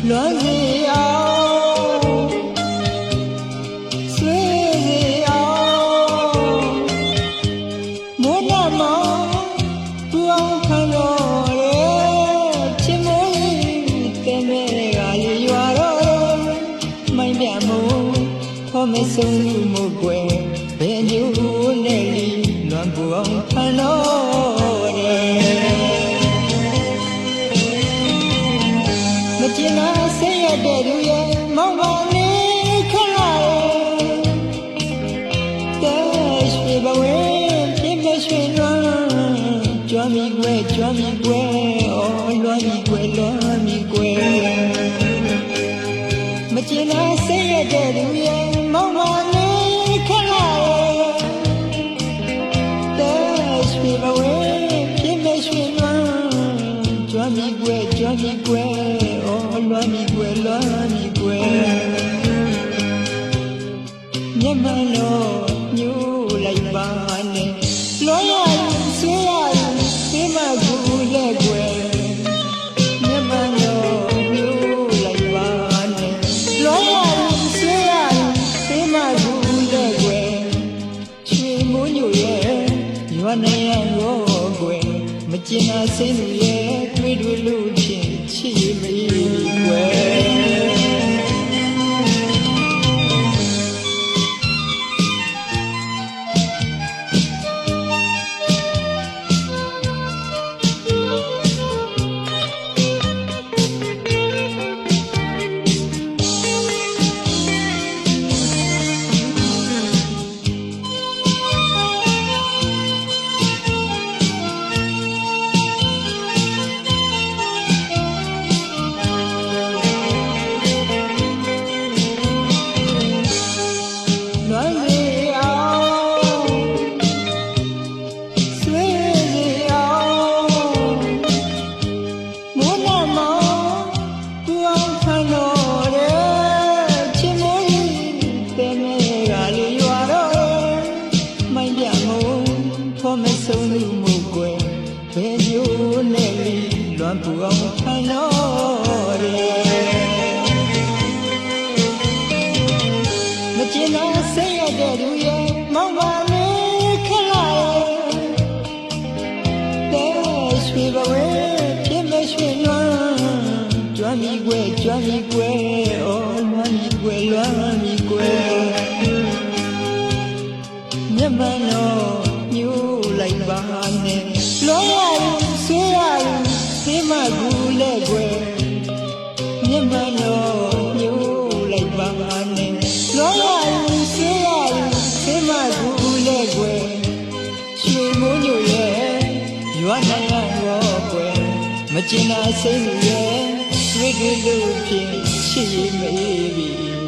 လွမ်းစီအောင်ဆွေးစီအောင်မိုးနာမောင်ပူအောင်ခံတော်ရဲ့ချစ်မိုးတဲ့မဲကလေးရွာတော့မိုင်းပြမို့ခေါ်မဆုံးမှုကွယ်ဘယ်မျိုးနဲ့လီလွမ်းပူအောင်ခံတော်မကျင်နာဆေးရတဲ့သူရဲ့မောင်မောင်လေးခလာတဲ့ရွှေဘဝပြည့်မဲ့ရွှေလွမ်းကြွမ်းမိကွယ်ကြွမ်းမိကွယ်အော်လွမ်းမိကွယ်လွမ်းမိကွယ်မကျင်နာဆေးရတဲ့သူရဲ့မောင်မောင်လေးခလာတဲ့ရွှေဘဝပြည့်မဲ့ရွှေလွမ်းကြွမ်းမိကွယ်ကြွမ်းမိကွယ်လွမ်းမိကွယ်လွမ်းမိကွယ်မျက်မှန်တော့ညို့လိုက်ပါနဲ့လွမ်းရရင်ဆွေးရရင်ဒီမှာကူလက်ကွယ်မျက်မှန်တော့ညို့လိုက်ပါနဲ့လွမ်းရရင်ဆွေးရရင်ဒီမှာကူလက်ကွယ်ချွေမိုးညို့ရဲ့ရွာနေရရောကွယ်မကျင်နာစိတ်လူရဲ့တွေ့တွေ့လို့ဖြင့်ချစ်မေကွယ်ဆုံးမှုကွယ်ဘယ်မျိုးနဲ့လီလွမ်းပူအောင်ခံတော်မကျင်နာစိတ်ရတဲ့သူရဲ့မောင်ပါလေးခလာတဲ့ရွှေဘဝပြည့်မဲ့ရွှေလွမ်းကြွမ်းမိကွယ်ကြွမ်းမိကွယ်အော်လွမ်းမိကွယ်လွမ်းမိကွယ်မျက်မှန်တော့ညို့လိုက်ပါနဲ့လွမ်းရရင်ဆွေးရရင်ဒီမှာကူလက်ကွယ်မျက်မှန်တော့ညို့လိုက်ပါနဲ့လွမ်းရရင်ဆွေးရရင်ဒီမှာကူလက်ကွယ်ရွှေမိုးညို့ရဲ့ရွာနိုင်ရရောကွယ်မကျင်နာစိတ်ရဲ့တွေ့တွေ့လို့ဖြင့်ချစ်မေးပြီ